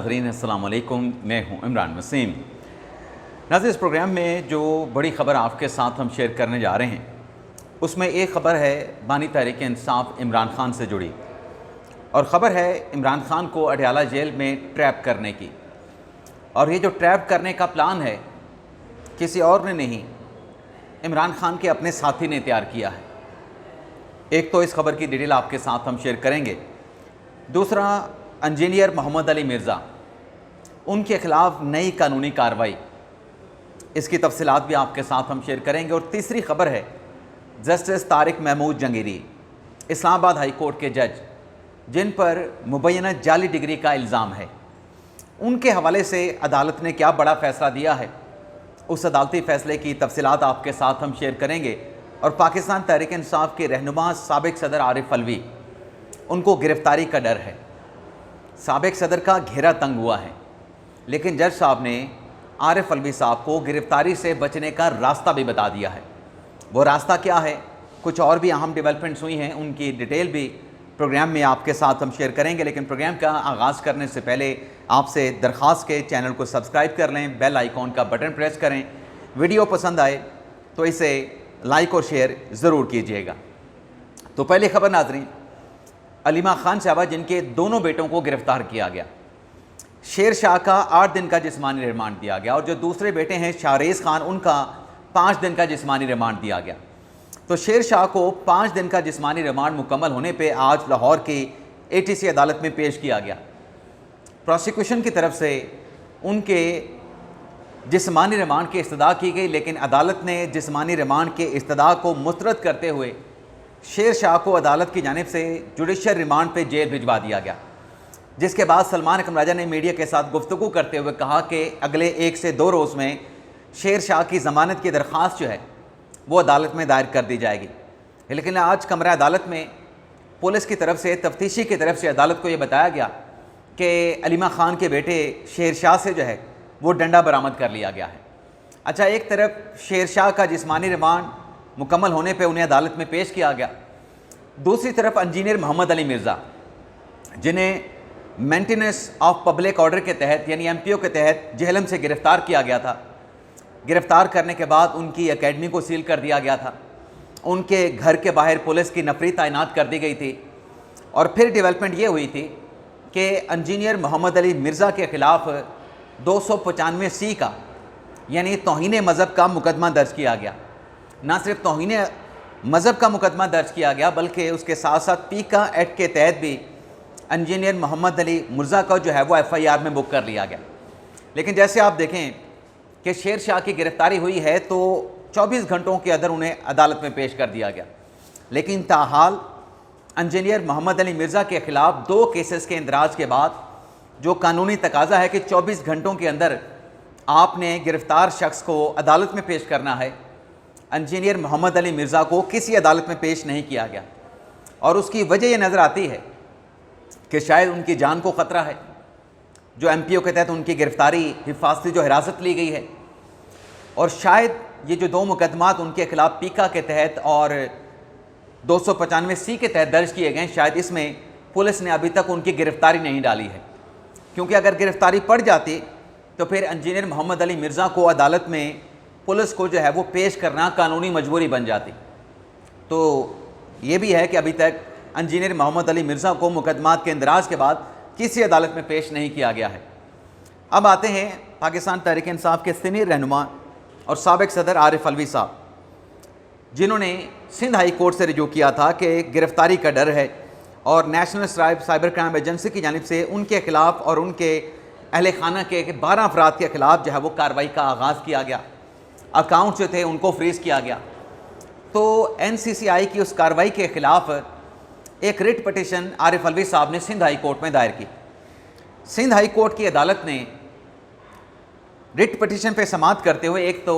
नाज़रीन अस्सलाम वालेकुम, मैं हूं इमरान वसीम। नाज़रीन, इस प्रोग्राम में जो बड़ी ख़बर आपके साथ हम शेयर करने जा रहे हैं उसमें एक ख़बर है बानी तहरीक इंसाफ इमरान ख़ान से जुड़ी, और ख़बर है इमरान ख़ान को अडयाला जेल में ट्रैप करने की। और ये जो ट्रैप करने का प्लान है किसी और ने नहीं, इमरान ख़ान के अपने साथी ने तैयार किया है। एक तो इस खबर की डिटेल आपके साथ हम शेयर करेंगे, दूसरा इंजीनियर मोहम्मद अली मिर्ज़ा, उनके ख़िलाफ़ नई कानूनी कार्रवाई, इसकी तफसीलात भी आपके साथ हम शेयर करेंगे। और तीसरी खबर है justice Tariq Mahmood Jahangiri, Islamabad high court के जज, जिन पर मुबैना जाली डिग्री का इल्ज़ाम है, उनके हवाले से अदालत ने क्या बड़ा फ़ैसला दिया है, उस अदालती फ़ैसले की तफसीलात आपके साथ हम शेयर करेंगे। और पाकिस्तान तहरीक इंसाफ के रहनुमा साबिक सदर आरिफ अलवी, उनको गिरफ़्तारी का डर है। साबिक सदर का घेरा तंग हुआ है, लेकिन जज साहब ने आरिफ अलवी साहब को गिरफ़्तारी से बचने का रास्ता भी बता दिया है। वो रास्ता क्या है, कुछ और भी अहम डेवलपमेंट्स हुई हैं, उनकी डिटेल भी प्रोग्राम में आपके साथ हम शेयर करेंगे। लेकिन प्रोग्राम का आगाज़ करने से पहले आपसे दरख्वास्त के चैनल को सब्सक्राइब कर लें, बेल आइकॉन का बटन प्रेस करें, वीडियो पसंद आए तो इसे लाइक और शेयर ज़रूर कीजिएगा। तो पहली खबर नाज़रीन, अलीमा खान साहबा, जिनके दोनों बेटों को गिरफ़्तार किया गया, शेर शाह का 8 दिन का जिस्मानी रिमांड दिया गया, और जो दूसरे बेटे हैं शाहरेज़ खान, उनका 5 दिन का जिस्मानी रिमांड दिया गया। तो शेर शाह को 5 दिन का जिस्मानी रिमांड मुकम्मल होने पे आज लाहौर की ATC अदालत में पेश किया गया। प्रोसिक्यूशन की तरफ से उनके जिस्मानी रिमांड की इस्तदा की गई, लेकिन अदालत ने जिस्मानी रिमांड के इस्तदा को मुस्तरद करते हुए शेर शाह को अदालत की जानिब से जुडिशल रिमांड पे जेल भिजवा दिया गया। जिसके बाद सलमान अकरम राजा ने मीडिया के साथ गुफ्तगू करते हुए कहा कि अगले 1 से 2 रोज़ में शेर शाह की ज़मानत की दरख्वास्त जो है वो अदालत में दायर कर दी जाएगी। लेकिन आज कमरा अदालत में पुलिस की तरफ से, तफ्तीशी की तरफ से अदालत को ये बताया गया कि अलीमा खान के बेटे शेर शाह से जो है वो डंडा बरामद कर लिया गया है। अच्छा, एक तरफ शेर शाह का जिस्मानी रिमांड मुकम्मल होने पे उन्हें अदालत में पेश किया गया, दूसरी तरफ इंजीनियर मोहम्मद अली मिर्ज़ा, जिन्हें मेंटेनेंस ऑफ पब्लिक ऑर्डर के तहत यानी MPO के तहत जेहलम से गिरफ़्तार किया गया था। गिरफ़्तार करने के बाद उनकी एकेडमी को सील कर दिया गया था, उनके घर के बाहर पुलिस की नफरी तैनात कर दी गई थी। और फिर डेवलपमेंट ये हुई थी कि इंजीनियर मोहम्मद अली मिर्ज़ा के ख़िलाफ़ 295C का यानी तौहीन मज़हब का मुकदमा दर्ज किया गया। ना सिर्फ तौहीन मज़हब का मुकदमा दर्ज किया गया, बल्कि उसके साथ साथ पीका एक्ट के तहत भी इंजीनियर मोहम्मद अली मिर्ज़ा का जो है वो FIR में बुक कर लिया गया। लेकिन जैसे आप देखें कि शेर शाह की गिरफ़्तारी हुई है तो 24 घंटों के अंदर उन्हें अदालत में पेश कर दिया गया, लेकिन ताहाल इंजीनियर मोहम्मद अली मिर्ज़ा के ख़िलाफ़ 2 केसेस के इंदराज के बाद जो कानूनी तकाजा है कि 24 घंटों के अंदर आपने गिरफ़्तार शख्स को अदालत में पेश करना है, इंजीनियर मोहम्मद अली मिर्ज़ा को किसी अदालत में पेश नहीं किया गया। और उसकी वजह यह नज़र आती है कि शायद उनकी जान को ख़तरा है। जो MPO के तहत उनकी गिरफ़्तारी, हिफाजती जो हिरासत ली गई है, और शायद ये जो 2 मुकदमात उनके ख़िलाफ़ पीका के तहत और 295C के तहत दर्ज किए गए, शायद इसमें पुलिस ने अभी तक उनकी गिरफ़्तारी नहीं डाली है। क्योंकि अगर गिरफ़्तारी पड़ जाती तो फिर इंजीनियर मोहम्मद अली मिर्ज़ा को अदालत में पुलिस को जो है वो पेश करना कानूनी मजबूरी बन जाती। तो ये भी है कि अभी तक इंजीनियर मोहम्मद अली मिर्ज़ा को मुकदमात के इंदराज के बाद किसी अदालत में पेश नहीं किया गया है। अब आते हैं पाकिस्तान तहरीक इंसाफ के सीनियर रहनुमा और साबिक सदर आरिफ अलवी साहब, जिन्होंने सिंध हाई कोर्ट से रुजू किया था कि गिरफ़्तारी का डर है और नेशनल साइबर क्राइम एजेंसी की जानिब से उनके ख़िलाफ़ और उनके अहल खाना के 12 अफराद के ख़िलाफ़ जो है वो कार्रवाई का आगाज़ किया गया। अकाउंट जो थे उनको फ्रीज़ किया गया। तो NCCI की उस कार्रवाई के ख़िलाफ़ एक रिट पटिशन आरिफ अलवी साहब ने सिंध हाई कोर्ट में दायर की। सिंध हाई कोर्ट की अदालत ने रिट पटिशन पे समाअत करते हुए एक तो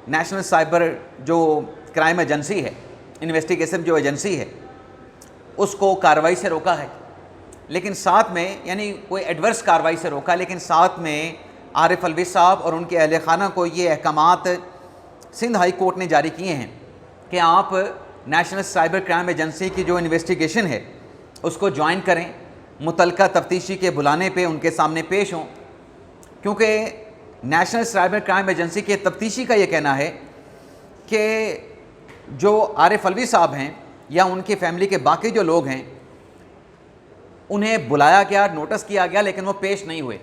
नेशनल साइबर जो क्राइम एजेंसी है, इन्वेस्टिगेशन जो एजेंसी है, उसको कार्रवाई से रोका है, लेकिन साथ में यानी कोई एडवर्स कार्रवाई से रोका, लेकिन साथ में आरिफ अलवी साहब और उनके अहल खाना को ये अहकामात सिंध हाई कोर्ट ने जारी किए हैं कि आप नेशनल साइबर क्राइम एजेंसी की जो इन्वेस्टिगेशन है उसको ज्वाइन करें मुतलका तफ्तीशी के बुलाने पे उनके सामने पेश हों, क्योंकि नेशनल साइबर क्राइम एजेंसी के तफ्तीशी का ये कहना है कि जो आरिफ अलवी साहब हैं या उनकी फैमिली के बाकी जो लोग हैं उन्हें बुलाया गया, नोटिस किया गया, लेकिन वो पेश नहीं हुए।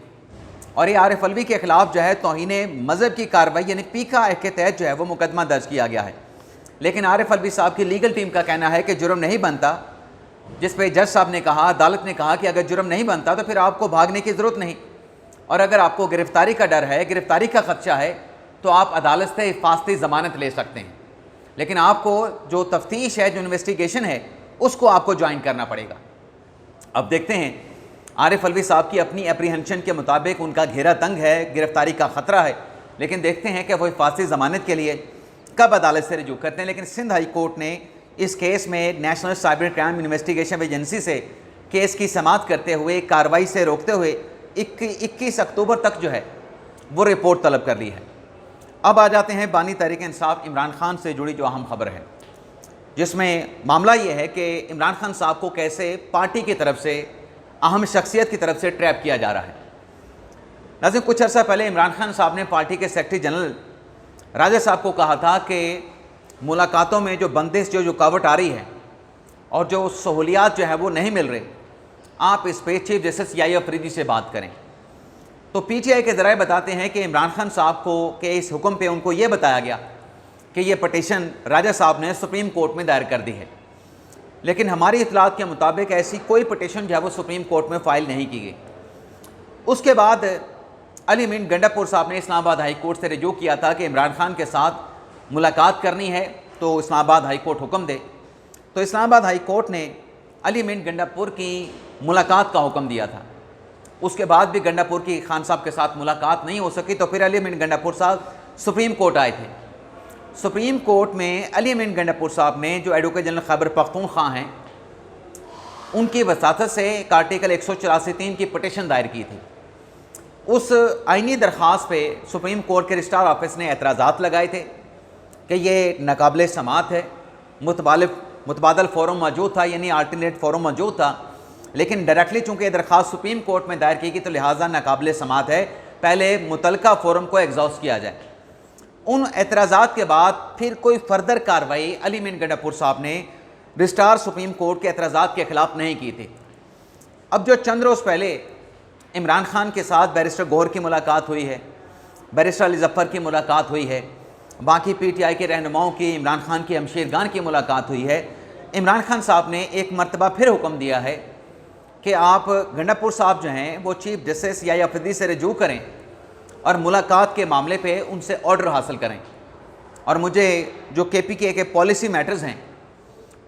और ये आरिफ अलवी के ख़िलाफ़ जो है तौहीने मज़हब की कार्रवाई यानी पीका एक्ट के तहत जो है वो मुकदमा दर्ज किया गया है। लेकिन आरिफ अलवी साहब की लीगल टीम का कहना है कि जुर्म नहीं बनता, जिस पे जज साहब ने कहा, अदालत ने कहा कि अगर जुर्म नहीं बनता तो फिर आपको भागने की ज़रूरत नहीं, और अगर आपको गिरफ्तारी का डर है, गिरफ्तारी का ख़दशा है, तो आप अदालत से हिफाजती ज़मानत ले सकते हैं। लेकिन आपको जो तफ्तीश है, जो इन्वेस्टिगेशन है, उसको आपको ज्वाइन करना पड़ेगा। अब देखते हैं, आरिफ अलवी साहब की अपनी एप्रीहेंशन के मुताबिक उनका घेरा तंग है, गिरफ्तारी का ख़तरा है, लेकिन देखते हैं कि वो हिफाजती ज़मानत के लिए कब अदालत से रुजू करते हैं। लेकिन सिंध हाई कोर्ट ने इस केस में national cyber crime investigation agency से केस की समाअत करते हुए, कार्रवाई से रोकते हुए 21 अक्टूबर तक जो है वो रिपोर्ट तलब कर ली है। अब आ जाते हैं बानी तहरीक इंसाफ इमरान खान से जुड़ी जो अहम खबर है, जिसमें मामला ये है कि इमरान खान साहब को कैसे पार्टी की तरफ से, अहम शख्सियत की तरफ से ट्रैप किया जा रहा है। नाज़रीन, कुछ अर्सा पहले इमरान खान साहब ने पार्टी के सेक्रेटरी जनरल राजा साहब को कहा था कि मुलाकातों में जो बंदिश, जो रुकावट आ रही है और जो सहूलियात जो है वो नहीं मिल रहे, आप इस पे चीफ जस्टिस याहिया अफरीदी से बात करें। तो पीटीआई के ज़राए बताते हैं कि इमरान खान साहब को के इस हुक्म पे उनको ये बताया गया कि ये पटिशन राजा साहब ने सुप्रीम कोर्ट में दायर कर दी है, लेकिन हमारी इतलात के मुताबिक ऐसी कोई पटिशन जो है वो सुप्रीम कोर्ट में फ़ाइल नहीं की गई। उसके बाद अली मीन गंडापुर साहब ने इस्लामाबाद हाई कोर्ट से रिजू किया था कि इमरान खान के साथ मुलाकात करनी है तो इस्लामाबाद हाई कोर्ट हुक्म दे। तो इस्लामाबाद हाई कोर्ट ने अली मीन गंडापुर की मुलाकात का हुक्म दिया था। उसके बाद भी गंडापुर की खान साहब के साथ मुलाकात नहीं हो सकी, तो फिर अली मीन गंडापुर साहब सुप्रीम कोर्ट आए थे। सुप्रीम कोर्ट में अली मीन गंडापुर साहब ने, जो एडवोकेट जनरल खैबर पख्तूनख्वा हैं, उनकी वसातत से एक आर्टिकल 184(3) की पटिशन दायर की थी। उस आइनी दरख्वास्त पे सुप्रीम कोर्ट के रजिस्ट्रार ऑफिस ने एतराज़ात लगाए थे कि ये नाकाबिल समात है। मुतबादल फ़ोरम मौजूद था, यानी अल्टरनेट फ़ोरम मौजूद था, लेकिन डायरेक्टली चूँकि दरख्वास्त सुप्रीम कोर्ट में दायर की गई तो लिहाजा नाकाबिल समात है, पहले मुतलका फ़ोरम को एग्जॉस्ट किया जाए। उन एतराज़ात के बाद फिर कोई फर्दर कार्रवाई अली मीन गंडापुर साहब ने रजिस्ट्रार सुप्रीम कोर्ट के एतराज़ात के ख़िलाफ़ नहीं की थी। अब जो चंद रोज़ पहले इमरान खान के साथ बैरिस्टर गौहर की मुलाकात हुई है, बैरिस्टर अली ज़फ़र की मुलाकात हुई है, बाकी पीटीआई के रहनुमाओं की, इमरान खान की हमशीरगान की मुलाकात हुई है, इमरान खान साहब ने एक मरतबा फिर हुक्म दिया है कि आप गंडापुर साहब जो हैं वो चीफ जस्टिस याहिया अफरीदी से रिजू करें और मुलाकात के मामले पे उनसे ऑर्डर हासिल करें, और मुझे जो KPK के पॉलिसी मैटर्स हैं,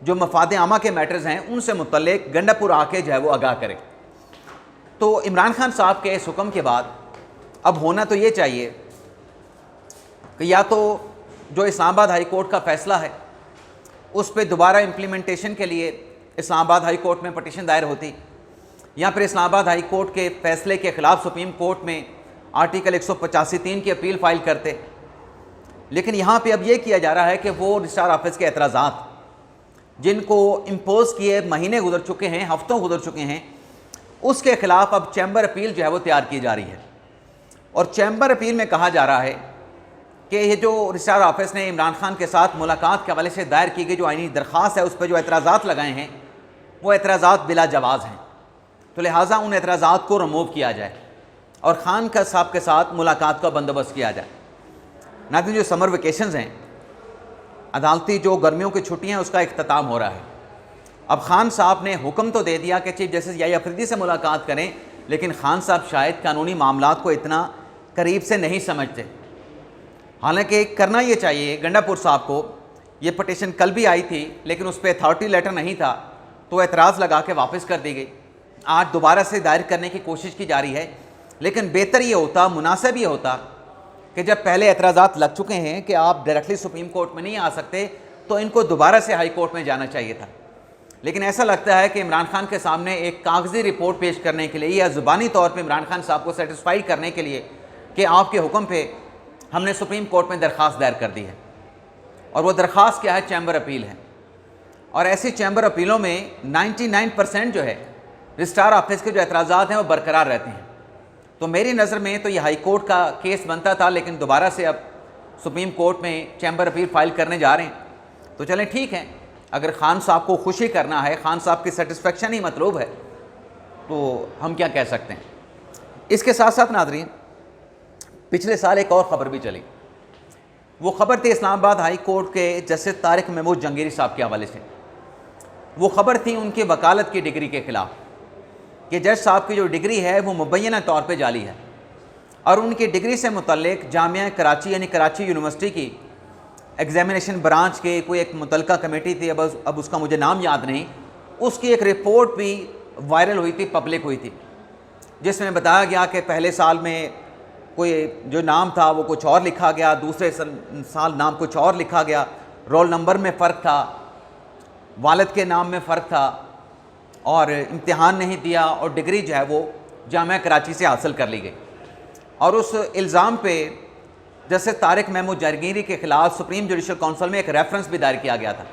जो मफाद आमा के मैटर्स हैं, उनसे मुतल्लिक गंडापुर आके जो है वो आगाह करें। तो इमरान खान साहब के इस हुक्म के बाद अब होना तो ये चाहिए कि या तो जो इस्लामाबाद हाई कोर्ट का फ़ैसला है उस पर दोबारा इम्प्लीमेंटेशन के लिए इस्लामाबाद हाई कोर्ट में पटिशन दायर होती, या फिर इस्लामाबाद हाई कोर्ट के फ़ैसले के ख़िलाफ़ सुप्रीम कोर्ट में आर्टिकल 185(3) की अपील फ़ाइल करते। लेकिन यहाँ पे अब ये किया जा रहा है कि वो रजिस्ट्रार ऑफिस के एतराज़ात जिनको इम्पोज किए महीने गुजर चुके हैं, हफ्तों गुजर चुके हैं, उसके ख़िलाफ़ अब चैम्बर अपील जो है वो तैयार की जा रही है। और चैम्बर अपील में कहा जा रहा है कि ये जो रजिस्ट्रार ऑफिस ने इमरान खान के साथ मुलाकात के हवाले से दायर की गई जो आइनी दरख्वास्त है, उस पर जो एतराज़ात लगाए हैं वो एतराज़ात बिला जवाज़ हैं, तो लिहाजा उन एतराज़ात को रिमूव किया जाए और खान का साहब के साथ मुलाकात का बंदोबस्त किया जाए। नाज़रीन, जो समर वेकेशंस हैं, अदालती जो गर्मियों की छुट्टियाँ, उसका इख्तिताम हो रहा है। अब खान साहब ने हुक्म तो दे दिया कि चीफ जस्टिस याहिया अफरीदी से मुलाकात करें, लेकिन खान साहब शायद कानूनी मामलात को इतना करीब से नहीं समझते। हालांकि करना ये चाहिए। गंडापुर साहब को ये पटिशन कल भी आई थी, लेकिन उस पर अथॉरिटी लेटर नहीं था, तो एतराज़ लगा के वापस कर दी गई। आज दोबारा से दायर करने की कोशिश की जा रही है, लेकिन बेहतर ये होता, मुनासिब ये होता कि जब पहले एतराज़ात लग चुके हैं कि आप डायरेक्टली सुप्रीम कोर्ट में नहीं आ सकते, तो इनको दोबारा से हाई कोर्ट में जाना चाहिए था। लेकिन ऐसा लगता है कि इमरान खान के सामने एक कागजी रिपोर्ट पेश करने के लिए या ज़ुबानी तौर पे इमरान खान साहब को सेटिस्फाइड करने के लिए कि आपके हुक्म पे हमने सुप्रीम कोर्ट में दरख्वास्त दायर कर दी है, और वो दरख्वास्त क्या है? चैम्बर अपील है। और ऐसी चैम्बर अपीलों में 99% जो है रजिस्ट्रार ऑफिस के जो एतराज़ात हैं वो बरकरार रहते हैं। तो मेरी नज़र में तो ये हाई कोर्ट का केस बनता था, लेकिन दोबारा से अब सुप्रीम कोर्ट में चैम्बर अपील फाइल करने जा रहे हैं। तो चलें ठीक है, अगर खान साहब को खुशी करना है, खान साहब की सेटिस्फेक्शन ही मतलूब है, तो हम क्या कह सकते हैं। इसके साथ साथ नाज़रीन, पिछले साल एक और ख़बर भी चली। वो ख़बर थी इस्लामाबाद हाई कोर्ट के जस्टिस तारिक महमूद जहांगीरी साहब के हवाले से। वो ख़बर थी उनकी वकालत की डिग्री के ख़िलाफ़ कि जज साहब की जो डिग्री है वो मुबैना तौर पे जाली है, और उनकी डिग्री से मुतल्लिक जामिया कराची यानी कराची यूनिवर्सिटी की एग्ज़ामिनेशन ब्रांच के कोई एक मुतलका कमेटी थी, अब उसका मुझे नाम याद नहीं, उसकी एक रिपोर्ट भी वायरल हुई थी, पब्लिक हुई थी, जिसमें बताया गया कि पहले साल में कोई जो नाम था वो कुछ और लिखा गया, दूसरे साल नाम कुछ और लिखा गया, रोल नंबर में फ़र्क था, वालिद के नाम में फ़र्क था, और इम्तिहान नहीं दिया और डिग्री जो है वो जामिया कराची से हासिल कर ली गई। और उस इल्ज़ाम पे जस्टिस तारिक महमूद जहांगीरी के ख़िलाफ़ सुप्रीम जुडिशल काउंसिल में एक रेफरेंस भी दायर किया गया था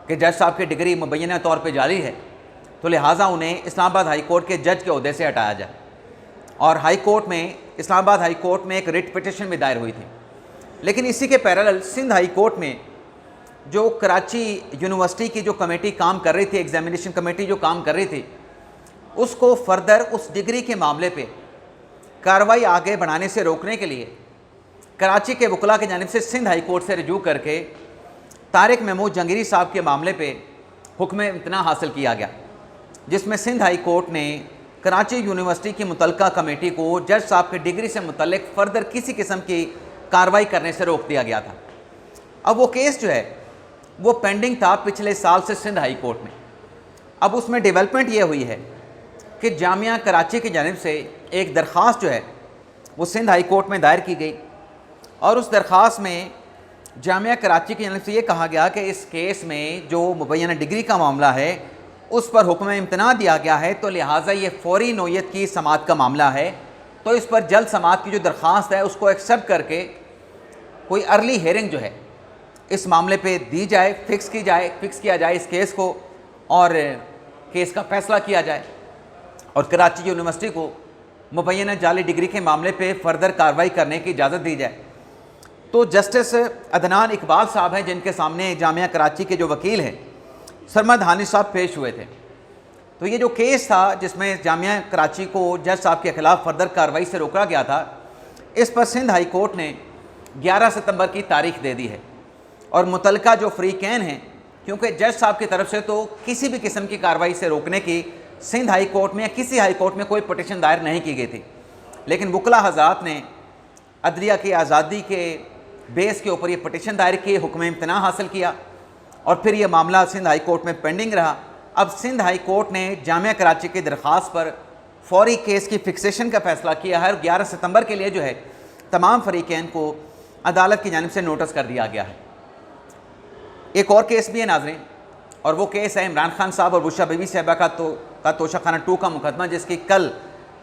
कि जज साहब की डिग्री मुबैना तौर पे जाली है, तो लिहाजा उन्हें इस्लामाबाद हाई कोर्ट के जज के ओहदे से हटाया जाए। और हाई कोर्ट में, इस्लामाबाद हाई कोर्ट में एक रिट पिटिशन भी दायर हुई थी। लेकिन इसी के पैरेलल सिंध हाई कोर्ट में जो कराची यूनिवर्सिटी की जो कमेटी काम कर रही थी, एग्जामिनेशन कमेटी जो काम कर रही थी, उसको फर्दर उस डिग्री के मामले पे कार्रवाई आगे बढ़ाने से रोकने के लिए कराची के वकला की जानिब से सिंध हाई कोर्ट से रजू करके तारिक महमूद जहांगीरी साहब के मामले पे हुक्म इम्तना हासिल किया गया, जिसमें सिंध हाई कोर्ट ने कराची यूनिवर्सिटी की मुतलका कमेटी को जज साहब की डिग्री से मुतल्लिक फ़र्दर किसी किस्म की कार्रवाई करने से रोक दिया गया था। अब वो केस जो है वो पेंडिंग था पिछले साल से सिंध हाई कोर्ट में। अब उसमें डेवलपमेंट ये हुई है कि जामिया कराची की जानिब से एक दरख्वास्त जो है वो सिंध हाई कोर्ट में दायर की गई, और उस दरख्वास्त में जामिया कराची की जानिब से ये कहा गया कि इस केस में जो मुबैना डिग्री का मामला है उस पर हुक्म इम्तना दिया गया है, तो लिहाजा ये फौरी नौयत की समात का मामला है, तो इस पर जल्द समात की जो दरख्वास्त है उसको एक्सेप्ट करके कोई अर्ली हेयरिंग जो है इस मामले पे दी जाए, फिक्स किया जाए इस केस को, और केस का फ़ैसला किया जाए, और कराची यूनिवर्सिटी को मुबैना जाली डिग्री के मामले पे फ़र्दर कार्रवाई करने की इजाज़त दी जाए। तो जस्टिस अदनान इकबाल साहब हैं, जिनके सामने जामिया कराची के जो वकील हैं सरमद हानी साहब पेश हुए थे। तो ये जो केस था जिसमें जामिया कराची को जज साहब के ख़िलाफ़ फ़र्दर कार्रवाई से रोका गया था, इस पर सिंध हाई कोर्ट ने 11 सितंबर की तारीख दे दी है, और मुतलका जो फ़रीक़ैन हैं, क्योंकि जज साहब की तरफ से तो किसी भी किस्म की कार्रवाई से रोकने की सिंध हाई कोर्ट में या किसी हाई कोर्ट में कोई पटिशन दायर नहीं की गई थी, लेकिन वकला हज़रात ने अदलिया की आज़ादी के बेस के ऊपर ये पटिशन दायर की, हुक्म इम्तना हासिल किया, और फिर ये मामला सिंध हाई कोर्ट में पेंडिंग रहा। अब सिंध हाई कोर्ट ने जामिया कराची की दरख्वास्त पर फौरी केस की फिक्सेशन का फ़ैसला किया है, और 11 सितंबर के लिए जो है तमाम फ़रीक़ैन को अदालत की जानिब से नोटिस कर दिया गया है। एक और केस भी है नाज़रीन, और वो केस है इमरान खान साहब और बुशरा बीबी साहिबा का तोशाखाना 2 का मुकदमा, जिसकी कल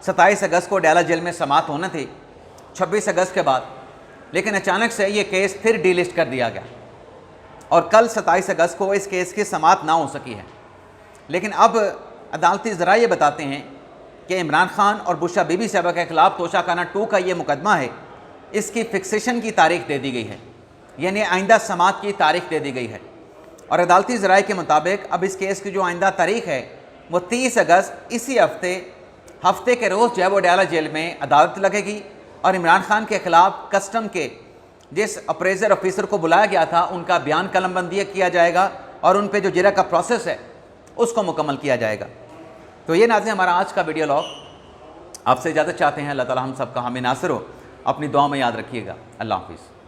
27 अगस्त को डयाला जेल में समात होना थी 26 अगस्त के बाद, लेकिन अचानक से ये केस फिर डीलिस्ट कर दिया गया, और कल 27 अगस्त को इस केस की समात ना हो सकी है। लेकिन अब अदालती ज़रा ये बताते हैं कि इमरान खान और बुशरा बीबी साहिबा के ख़िलाफ़ तोशाखाना 2 का ये मुकदमा है, इसकी फिक्सेशन की तारीख़ दे दी गई है, यानी आइंदा समात की तारीख़ दे दी गई है, और अदालती ज़राए के मुताबिक अब इस केस की जो आइंदा तारीख़ है वो 30 अगस्त इसी हफ्ते के रोज़ जो है वो डयाला जेल में अदालत लगेगी, और इमरान खान के ख़िलाफ़ कस्टम के जिस अप्रेजर ऑफिसर को बुलाया गया था उनका बयान कलमबंदी किया जाएगा, और उन पर जो जिरा का प्रोसेस है उसको मुकम्मल किया जाएगा। तो ये नाज़रीन हमारा आज का वीडियो लॉग, आपसे इजाज़त चाहते हैं। अल्लाह ताला हम सब का हामी नासिर हो, अपनी दुआ में याद रखिएगा। अल्लाह हाफ़िज़।